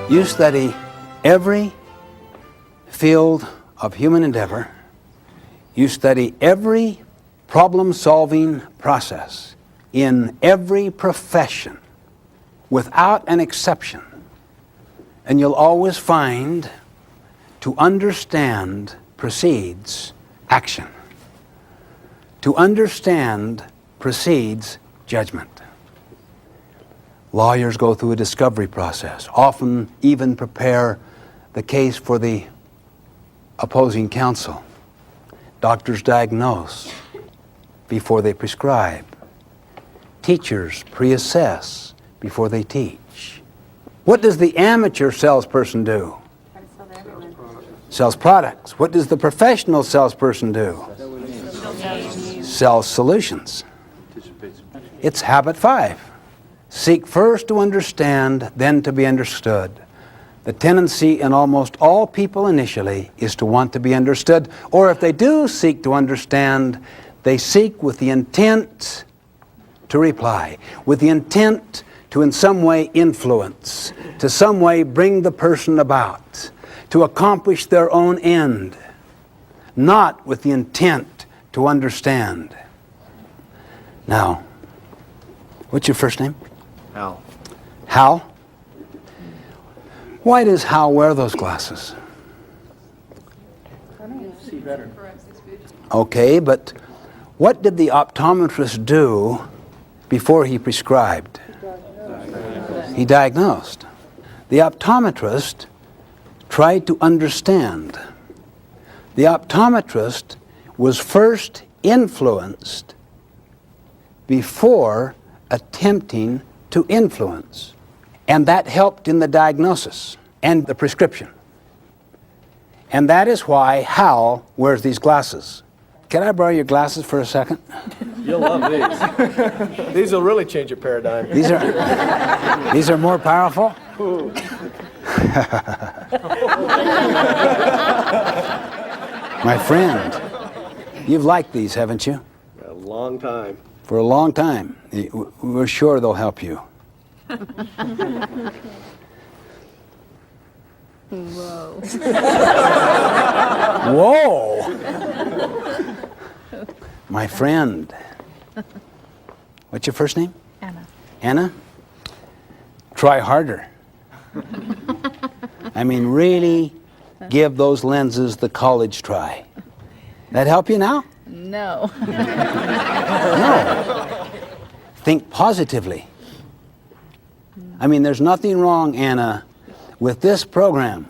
You study every field of human endeavor. You study every problem-solving process in every profession without an exception. And you'll always find to understand precedes action. To understand precedes judgment. Lawyers go through a discovery process, often even prepare the case for the opposing counsel. Doctors diagnose before they prescribe. Teachers pre-assess before they teach. What does the amateur salesperson do? Sells products. What does the professional salesperson do? Sells solutions. It's habit 5. Seek first to understand, then to be understood. The tendency in almost all people initially is to want to be understood, or if they do seek to understand, they seek with the intent to reply, with the intent to in some way influence, to some way bring the person about, to accomplish their own end, not with the intent to understand. Now, what's your first name? Hal. Hal? Why does Hal wear those glasses? See better. Okay, but what did the optometrist do before he prescribed? He diagnosed. The optometrist tried to understand. The optometrist was first influenced before attempting to influence. And that helped in the diagnosis and the prescription. And that is why Hal wears these glasses. Can I borrow your glasses for a second? You'll love these. These will really change your paradigm. These are more powerful? My friend, you've liked these, haven't you? A long time. For a long time. We're sure they'll help you. Whoa. Whoa! My friend. What's your first name? Anna. Anna? Try harder. I mean, really give those lenses the college try. That help you now? No. No. Think positively. I mean, there's nothing wrong, Anna, with this program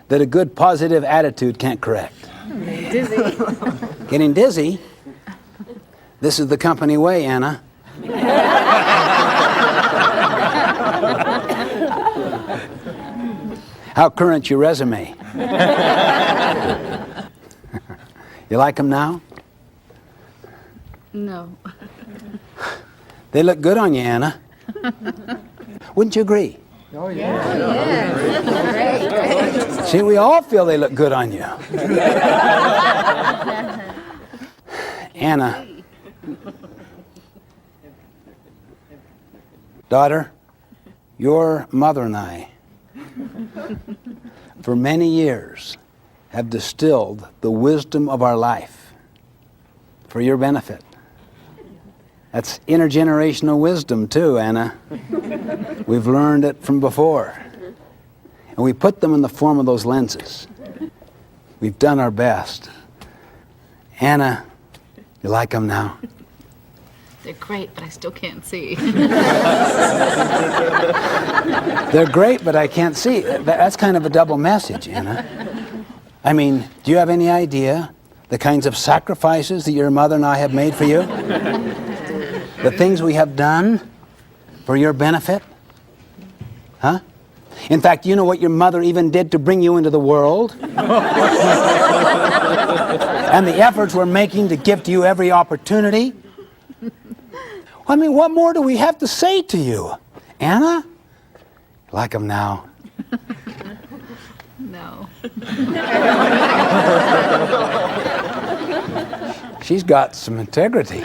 that a good positive attitude can't correct. Dizzy. Getting dizzy? This is the company way, Anna. How current's your resume? You like them now? No. They look good on you, Anna. Wouldn't you agree? Oh, yeah. Great. See, we all feel they look good on you. Anna. Daughter, your mother and I, for many years, have distilled the wisdom of our life for your benefit. That's intergenerational wisdom too, Anna. We've learned it from before. And we put them in the form of those lenses. We've done our best. Anna, you like them now? They're great, but I still can't see. They're great, but I can't see. That's kind of a double message, Anna. I mean, do you have any idea the kinds of sacrifices that your mother and I have made for you? The things we have done for your benefit? Huh? In fact, you know what your mother even did to bring you into the world? And the efforts we're making to give to you every opportunity? I mean, what more do we have to say to you? Anna? Like them now? No. She's got some integrity.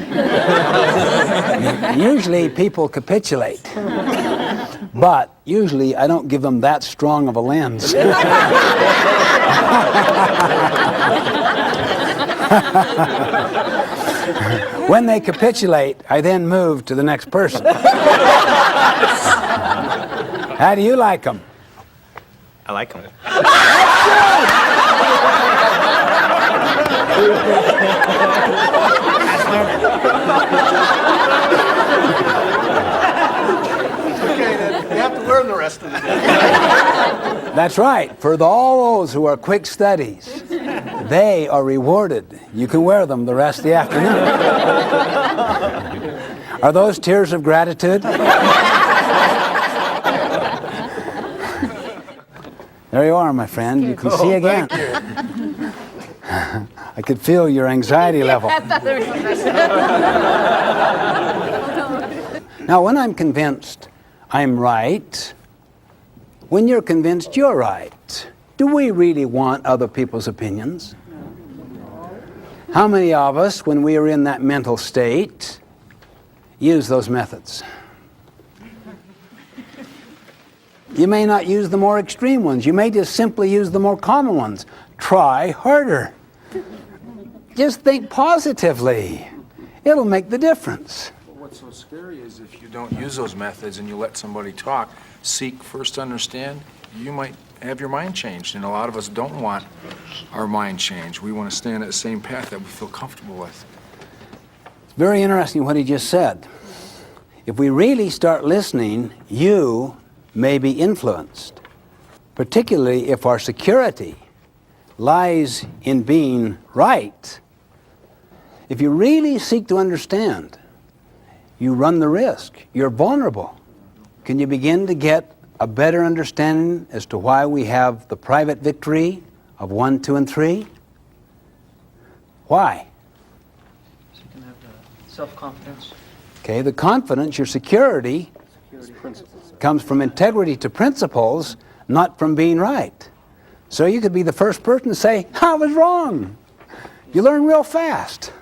Usually people capitulate. But usually I don't give them that strong of a lens. When they capitulate, I then move to the next person. How do you like them? I like them. Okay, then you have to learn the rest of it. That's right. For all those who are quick studies, they are rewarded. You can wear them the rest of the afternoon. Are those tears of gratitude? There you are, my friend. You can see again. I could feel your anxiety level. Now, when I'm convinced I'm right, when you're convinced you're right, do we really want other people's opinions? How many of us, when we are in that mental state, use those methods? You may not use the more extreme ones. You may just simply use the more common ones. Try harder. Just think positively. It'll make the difference. What's so scary is if you don't use those methods and you let somebody talk, seek first to understand, you might have your mind changed. And a lot of us don't want our mind changed. We want to stay on that same path that we feel comfortable with. It's very interesting what he just said. If we really start listening, you may be influenced, particularly if our security lies in being right. If you really seek to understand, you run the risk. You're vulnerable. Can you begin to get a better understanding as to why we have the private victory of 1, 2, and 3? Why? So you can have the self-confidence. Okay, the confidence, your security, comes from integrity to principles, not from being right. So you could be the first person to say, I was wrong. You learn real fast.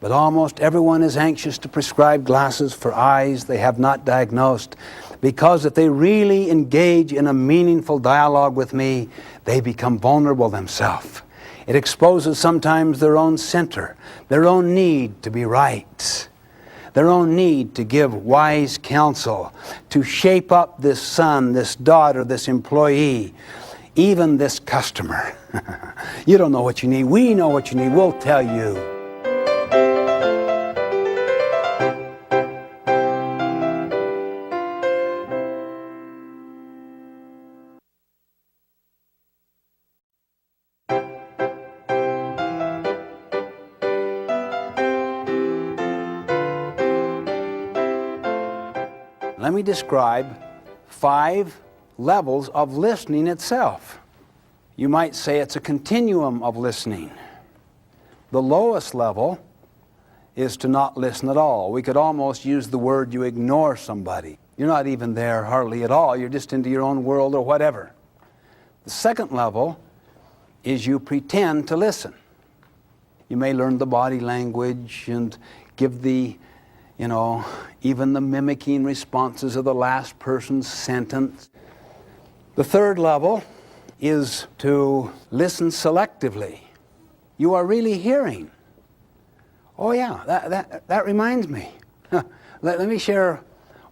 But almost everyone is anxious to prescribe glasses for eyes they have not diagnosed, because if they really engage in a meaningful dialogue with me, they become vulnerable themselves. It exposes sometimes their own center, their own need to be right, their own need to give wise counsel, to shape up this son, this daughter, this employee, even this customer. You don't know what you need. We know what you need. We'll tell you. Let me describe 5 levels of listening itself. You might say it's a continuum of listening. The lowest level is to not listen at all. We could almost use the word you ignore somebody. You're not even there hardly at all. You're just into your own world or whatever. The second level is you pretend to listen. You may learn the body language and give the even the mimicking responses of the last person's sentence. The third level is to listen selectively. You are really hearing. Oh yeah, that reminds me. Let me share.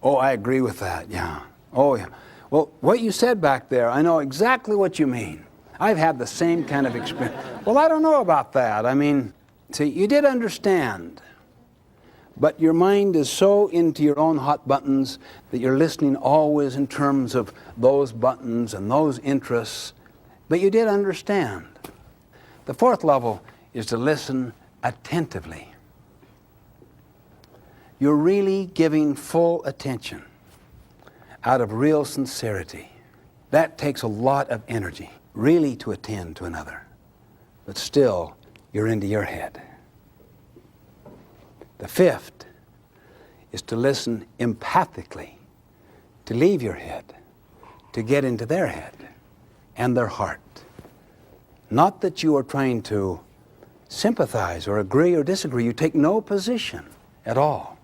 Oh, I agree with that, yeah. Oh yeah. Well, what you said back there, I know exactly what you mean. I've had the same kind of experience. Well, I don't know about that. I mean, see, you did understand. But your mind is so into your own hot buttons that you're listening always in terms of those buttons and those interests. But you did understand. The fourth level is to listen attentively. You're really giving full attention out of real sincerity. That takes a lot of energy, really, to attend to another. But still, you're into your head. The fifth is to listen empathically, to leave your head, to get into their head and their heart. Not that you are trying to sympathize or agree or disagree. You take no position at all.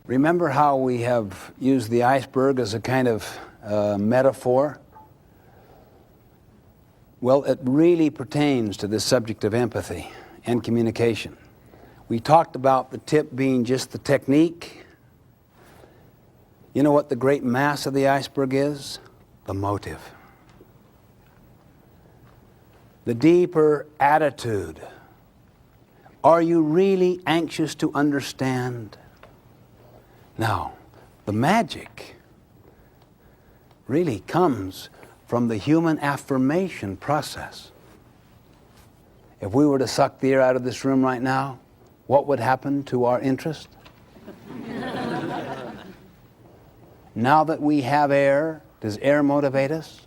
Remember how we have used the iceberg as a kind of metaphor? Well, it really pertains to this subject of empathy and communication. We talked about the tip being just the technique. You know what the great mass of the iceberg is? The motive. The deeper attitude. Are you really anxious to understand? Now, the magic really comes from the human affirmation process. If we were to suck the air out of this room right now, what would happen to our interest? Now that we have air, does air motivate us?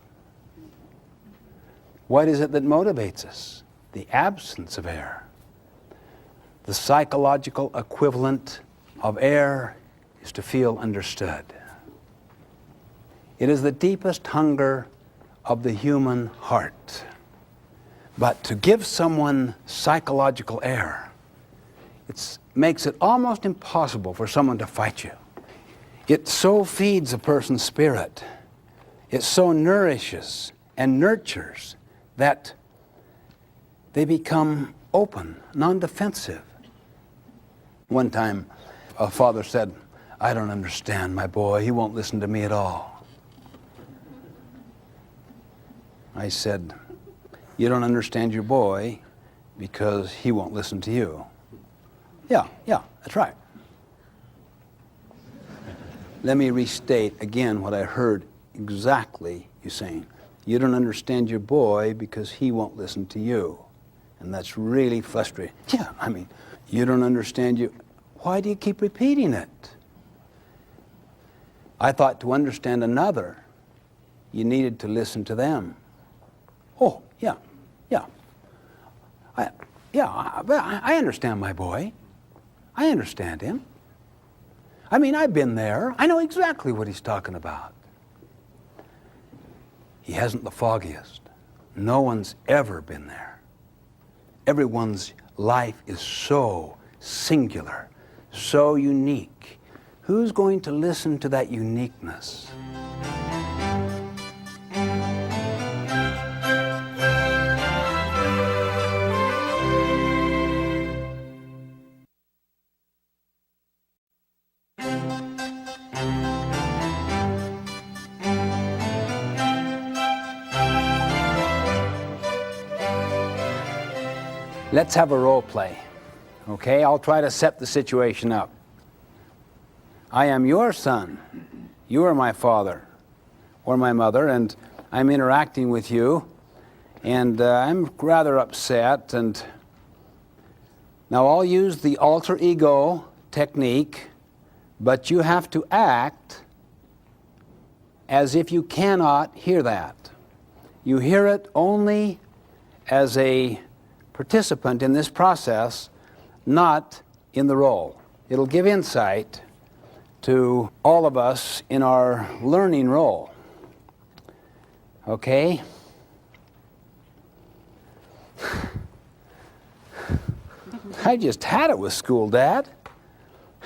What is it that motivates us? The absence of air. The psychological equivalent of air is to feel understood. It is the deepest hunger of the human heart. But to give someone psychological air, it makes it almost impossible for someone to fight you. It so feeds a person's spirit. It so nourishes and nurtures that they become open, non-defensive. One time, a father said, "I don't understand my boy. He won't listen to me at all." I said, "You don't understand your boy because he won't listen to you." Yeah, that's right. Let me restate again what I heard exactly you saying. You don't understand your boy because he won't listen to you. And that's really frustrating. Yeah, I mean, you don't understand you. Why do you keep repeating it? I thought to understand another, you needed to listen to them. Oh, yeah. I understand my boy. I understand him. I mean, I've been there. I know exactly what he's talking about. He hasn't the foggiest. No one's ever been there. Everyone's life is so singular, so unique. Who's going to listen to that uniqueness? Let's have a role play, okay? I'll try to set the situation up. I am your son. You are my father or my mother, and I'm interacting with you, and I'm rather upset, and now I'll use the alter ego technique, but you have to act as if you cannot hear that. You hear it only as a participant in this process, not in the role. It'll give insight to all of us in our learning role. Okay? I just had it with school, Dad.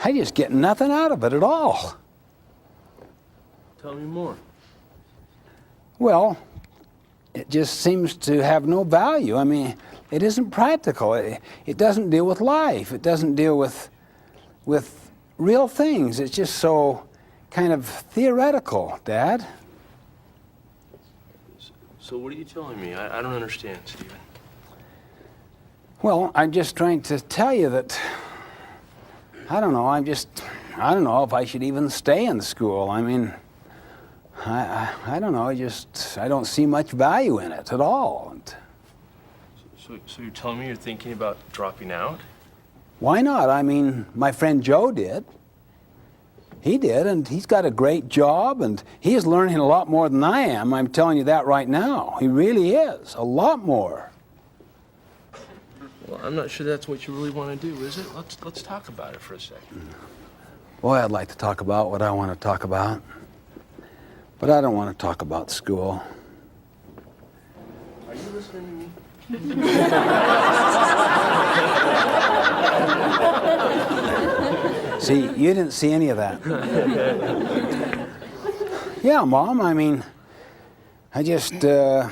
I just get nothing out of it at all. Tell me more. Well, it just seems to have no value. I mean, it isn't practical. It doesn't deal with life. It doesn't deal with real things. It's just so kind of theoretical, Dad. So what are you telling me? I don't understand, Stephen. Well, I'm just trying to tell you that, I don't know if I should even stay in school. I mean, I don't know, I don't see much value in it at all. So you're telling me you're thinking about dropping out? Why not? I mean, my friend Joe did. He did, and he's got a great job, and he is learning a lot more than I am. I'm telling you that right now. He really is, a lot more. Well, I'm not sure that's what you really want to do, is it? Let's talk about it for a second. Boy, I'd like to talk about what I want to talk about, but I don't want to talk about school. Are you listening to me? See, you didn't see any of that. Yeah, Mom, I mean, I just, it's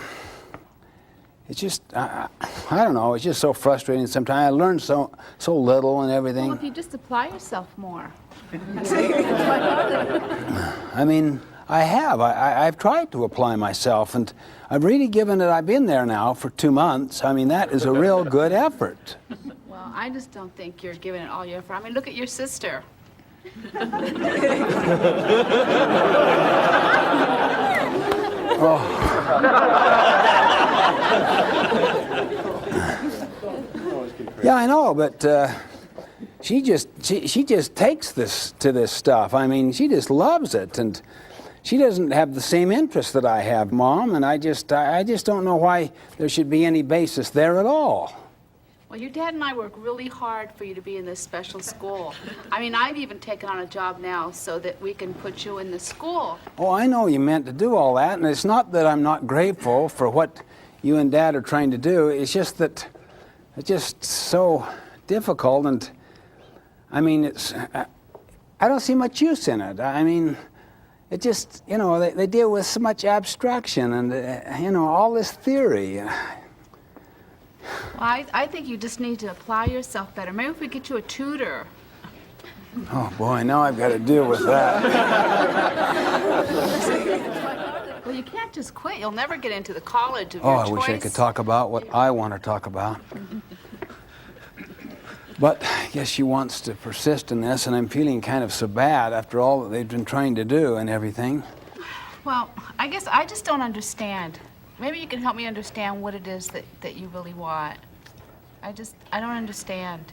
just, I don't know, it's just so frustrating sometimes. I learn so little and everything. Well, if you just apply yourself more. I mean, I have. I've tried to apply myself, and I've really given it, I've been there now for 2 months. I mean, that is a real good effort. Well, I just don't think you're giving it all your effort. I mean, look at your sister. Yeah, I know, but she just takes this to this stuff. I mean, she just loves it, and she doesn't have the same interest that I have, Mom, and I just don't know why there should be any basis there at all. Well, your dad and I work really hard for you to be in this special school. I mean, I've even taken on a job now so that we can put you in the school. Oh, I know you meant to do all that, and it's not that I'm not grateful for what you and Dad are trying to do. It's just that it's just so difficult, and I mean, I don't see much use in it. I mean, it just, you know, they deal with so much abstraction and, you know, all this theory. Well, I think you just need to apply yourself better. Maybe if we get you a tutor. Oh, boy, now I've got to deal with that. Well, you can't just quit. You'll never get into the college of Oh, your I choice. wish I could talk about what I want to talk about. But I guess she wants to persist in this, and I'm feeling kind of so bad after all that they've been trying to do and everything. Well, I guess I just don't understand. Maybe you can help me understand what it is that you really want. I don't understand.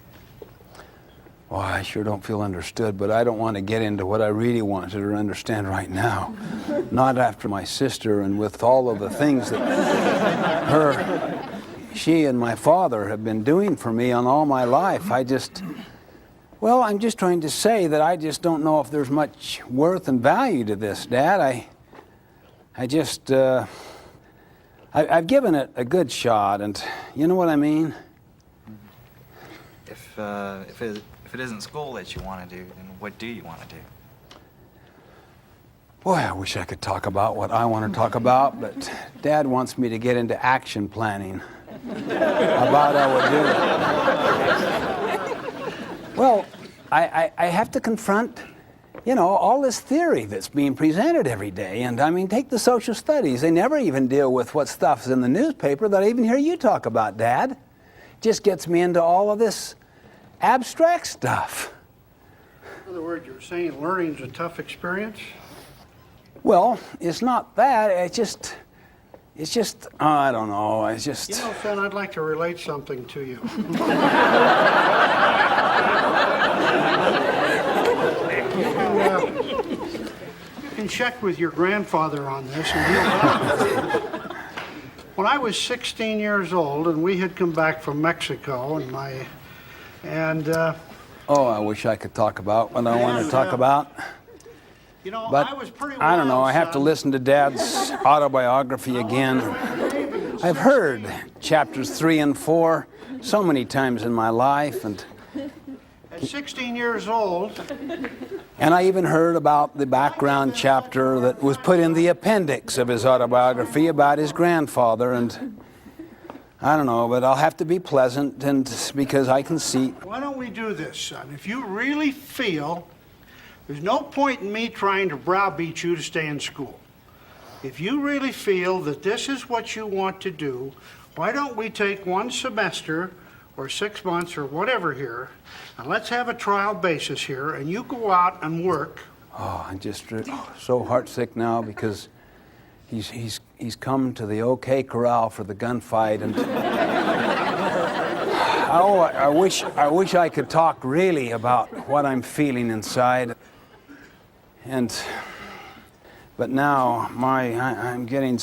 Well, I sure don't feel understood, but I don't want to get into what I really wanted her to understand right now. Not after my sister and with all of the things that she and my father have been doing for me on all my life. I'm just trying to say that I just don't know if there's much worth and value to this, Dad. I've given it a good shot, and you know what I mean? If it isn't school that you want to do, then what do you want to do? Boy, I wish I could talk about what I want to talk about, but Dad wants me to get into action planning. About I would do it. Well, I have to confront, you know, all this theory that's being presented every day. And I mean, take the social studies. They never even deal with what stuff's in the newspaper that I even hear you talk about, Dad. Just gets me into all of this abstract stuff. In other words, you're saying learning's a tough experience? Well, it's not that. It's just, I don't know. It's just. You know, son, I'd like to relate something to you. You can check with your grandfather on this, and he'll help you. When I was 16 years old, and we had come back from Mexico, Oh, I wish I could talk about what I want to talk about. you know, But I was pretty I don't know. wild, I have to son. listen to Dad's autobiography again. I've heard chapters 3 and 4 so many times in my life, and At 16 years old, I even heard about the background chapter that was put in the appendix of his autobiography about his grandfather, and I don't know, but I'll have to be pleasant, and because I can see. why don't we do this, son? If you really feel there's no point in me trying to browbeat you to stay in school. If you really feel that this is what you want to do, why don't we take one semester or 6 months or whatever here, and let's have a trial basis here, and you go out and work. Oh, I'm just so heartsick now because he's come to the OK Corral for the gunfight, and I wish I could talk really about what I'm feeling inside, but now I'm getting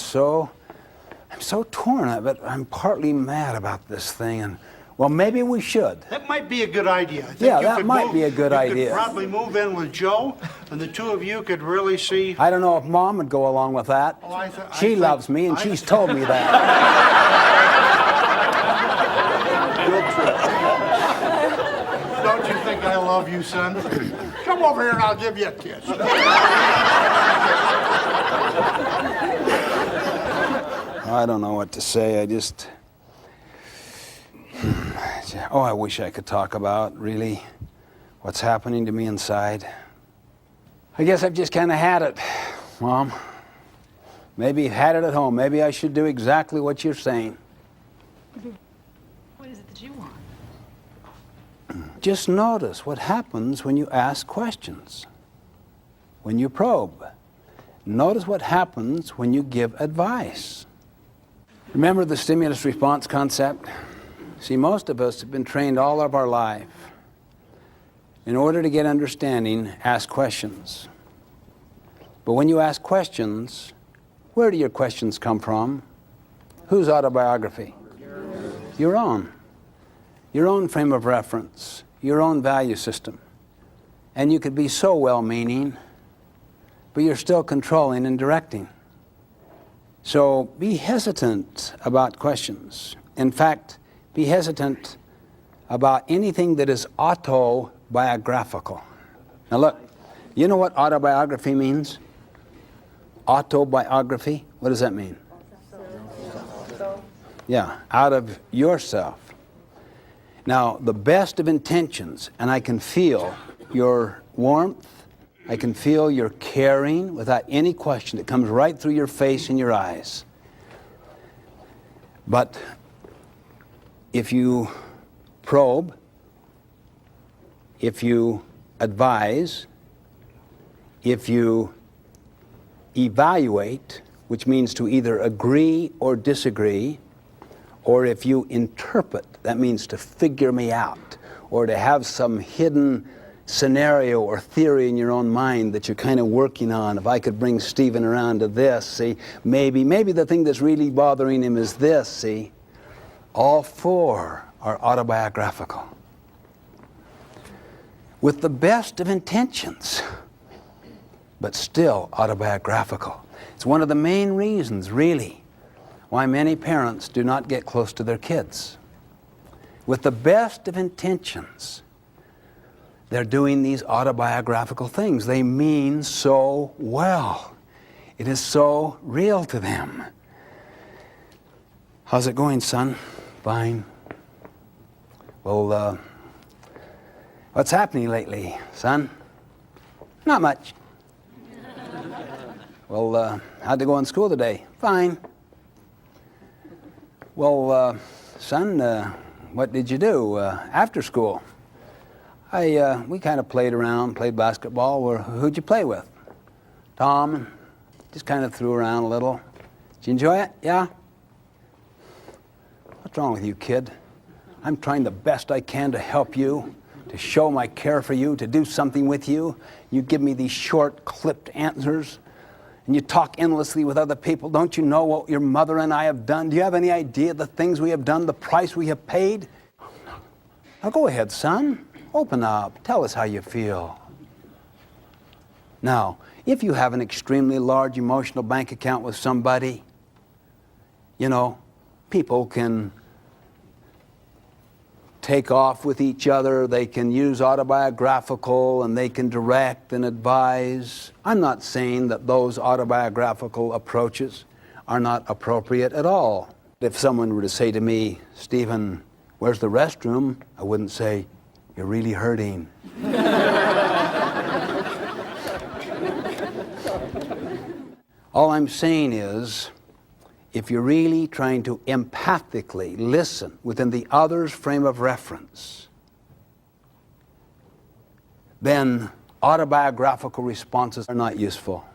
I'm so torn, but I'm partly mad about this thing, and well, maybe we should. That might be a good idea. I think Yeah, you that could might be a good idea. You could probably move in with Joe, and the two of you could really see. I don't know if Mom would go along with that. Oh, I She think- loves me, and I- she's told me that. Don't you think I love love you, son. Come over here and I'll give you a kiss. I don't know what to say. I just... Oh, I wish I could talk about, really, what's happening to me inside. I guess I've just kind of had it, Mom. Maybe you've had it at home. Maybe I should do exactly what you're saying. What is it that you want? Just notice what happens when you ask questions, when you probe. Notice what happens when you give advice. Remember the stimulus response concept? See, most of us have been trained all of our life. In order to get understanding, ask questions. But when you ask questions, where do your questions come from? Whose autobiography? Your own. Your own frame of reference, your own value system. And you could be so well-meaning, but you're still controlling and directing. So be hesitant about questions. In fact, be hesitant about anything that is autobiographical. Now look, you know what autobiography means? Autobiography, what does that mean? Yeah, out of yourself. Now, the best of intentions, and I can feel your warmth, I can feel your caring without any question. It comes right through your face and your eyes. But if you probe, if you advise, if you evaluate, which means to either agree or disagree, or if you interpret, that means to figure me out, or to have some hidden scenario or theory in your own mind that you're kind of working on. If I could bring Stephen around to this, see, maybe the thing that's really bothering him is this, see. All four are autobiographical. With the best of intentions, but still autobiographical. It's one of the main reasons, really, why many parents do not get close to their kids. With the best of intentions, they're doing these autobiographical things. They mean so well. It is so real to them. How's it going, son? Fine. Well, what's happening lately, son? Not much. Well, how'd it go in school today? Fine. Well, son, what did you do after school? We kind of played around, played basketball. Who'd you play with? Tom. Just kind of threw around a little. Did you enjoy it? Yeah? What's wrong with you, kid? I'm trying the best I can to help you, to show my care for you, to do something with you. You give me these short, clipped answers, and you talk endlessly with other people. Don't you know what your mother and I have done? Do you have any idea the things we have done, the price we have paid? Now go ahead, son. Open up. Tell us how you feel. Now, if you have an extremely large emotional bank account with somebody, you know, people can take off with each other, they can use autobiographical, and they can direct and advise. I'm not saying that those autobiographical approaches are not appropriate at all. If someone were to say to me, Stephen, where's the restroom? I wouldn't say, you're really hurting. All I'm saying is, if you're really trying to empathically listen within the other's frame of reference, then autobiographical responses are not useful.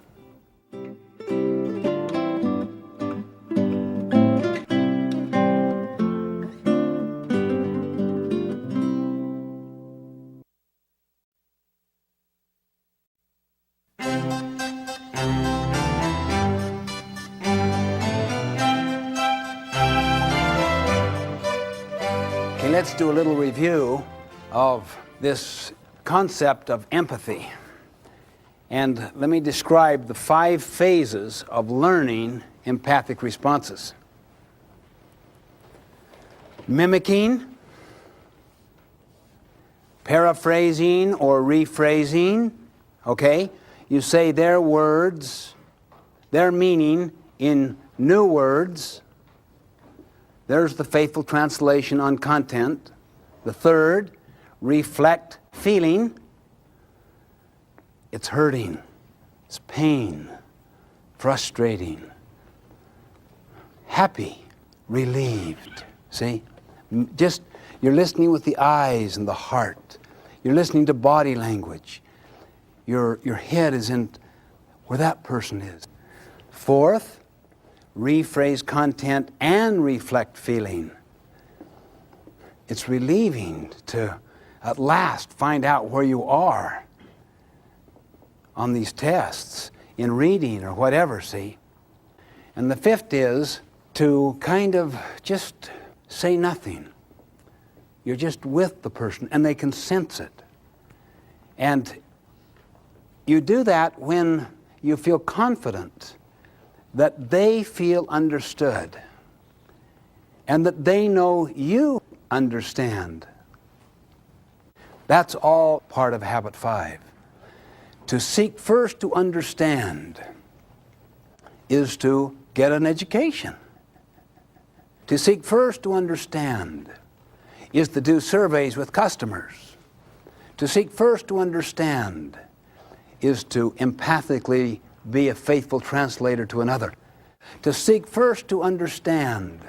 Let's do a little review of this concept of empathy. And let me describe the 5 phases of learning empathic responses. Mimicking, paraphrasing or rephrasing, okay? You say their words, their meaning in new words. There's the faithful translation on content. The third, reflect feeling. It's hurting, it's pain, frustrating, happy, relieved. See? Just, you're listening with the eyes and the heart. You're listening to body language. Your head is in where that person is. Fourth, rephrase content and reflect feeling. It's relieving to at last find out where you are on these tests, in reading or whatever, see? And the fifth is to kind of just say nothing. You're just with the person and they can sense it. And you do that when you feel confident that they feel understood and that they know you understand. That's all part of habit 5. To seek first to understand is to get an education. To seek first to understand is to do surveys with customers. To seek first to understand is to empathically be a faithful translator to another. To seek first to understand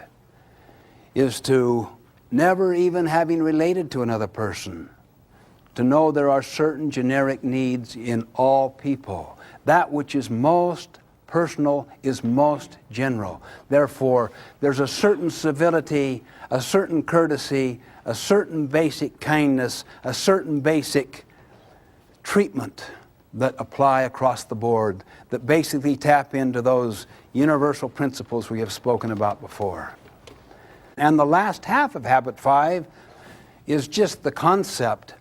is to, never even having related to another person, to know there are certain generic needs in all people. That which is most personal is most general. Therefore, there's a certain civility, a certain courtesy, a certain basic kindness, a certain basic treatment that apply across the board, that basically tap into those universal principles we have spoken about before. And the last half of habit 5 is just the concept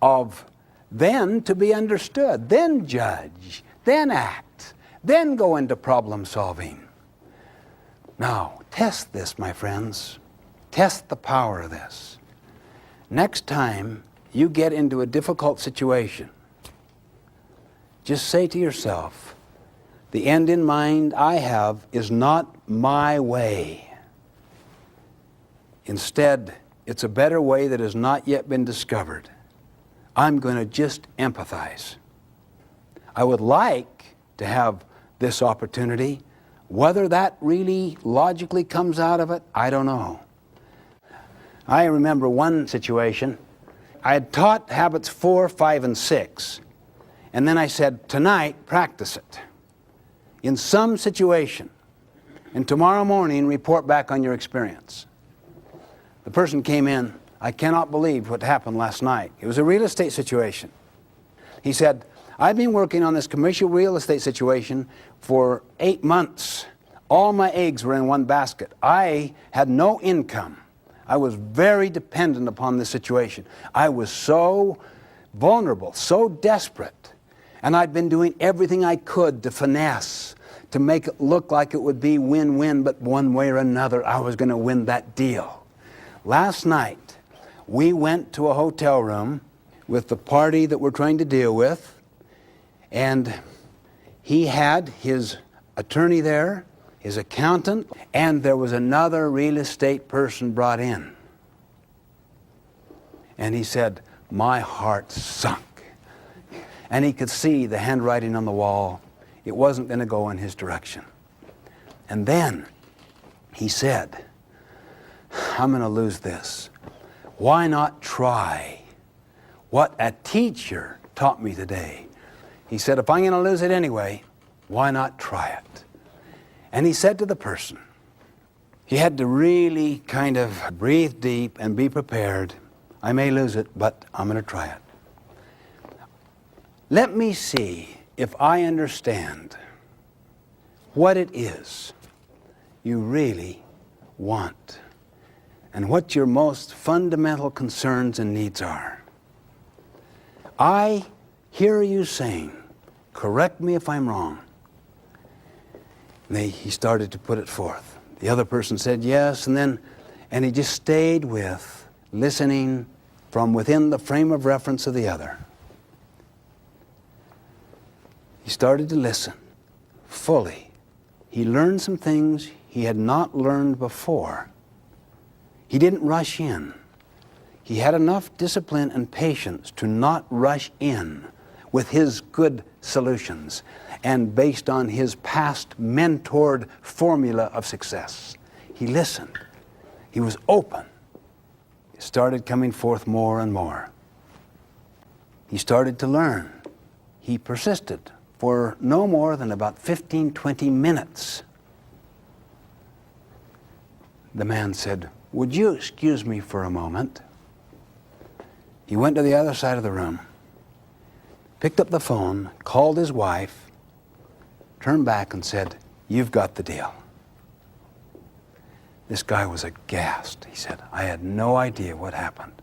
of then to be understood, then judge, then act, then go into problem solving. Now, test this, my friends. Test the power of this. Next time you get into a difficult situation, just say to yourself, the end in mind I have is not my way. Instead, it's a better way that has not yet been discovered. I'm going to just empathize. I would like to have this opportunity. Whether that really logically comes out of it, I don't know. I remember one situation. I had taught habits 4, 5, and 6. And then I said, tonight, practice it in some situation. And tomorrow morning, report back on your experience. The person came in, I cannot believe what happened last night. It was a real estate situation. He said, I've been working on this commercial real estate situation for 8 months. All my eggs were in one basket. I had no income. I was very dependent upon this situation. I was so vulnerable, so desperate. And I'd been doing everything I could to finesse, to make it look like it would be win-win, but one way or another, I was going to win that deal. Last night, we went to a hotel room with the party that we're trying to deal with, and he had his attorney there, his accountant, and there was another real estate person brought in. And he said, my heart sunk. And he could see the handwriting on the wall. It wasn't going to go in his direction. And then he said, I'm going to lose this. Why not try what a teacher taught me today? He said, if I'm going to lose it anyway, why not try it? And he said to the person, he had to really kind of breathe deep and be prepared. I may lose it, but I'm going to try it. Let me see if I understand what it is you really want and what your most fundamental concerns and needs are. I hear you saying, correct me if I'm wrong. He started to put it forth. The other person said yes, and he just stayed with listening, from within the frame of reference of the other. He started to listen fully. He learned some things he had not learned before. He didn't rush in. He had enough discipline and patience to not rush in with his good solutions and based on his past mentored formula of success. He listened. He was open. It started coming forth more and more. He started to learn. He persisted for no more than about 15, 20 minutes. The man said, "Would you excuse me for a moment?" He went to the other side of the room, picked up the phone, called his wife, turned back and said, "You've got the deal." This guy was aghast. He said, "I had no idea what happened."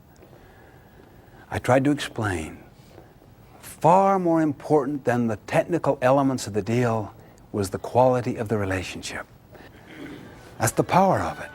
I tried to explain. Far more important than the technical elements of the deal was the quality of the relationship. That's the power of it.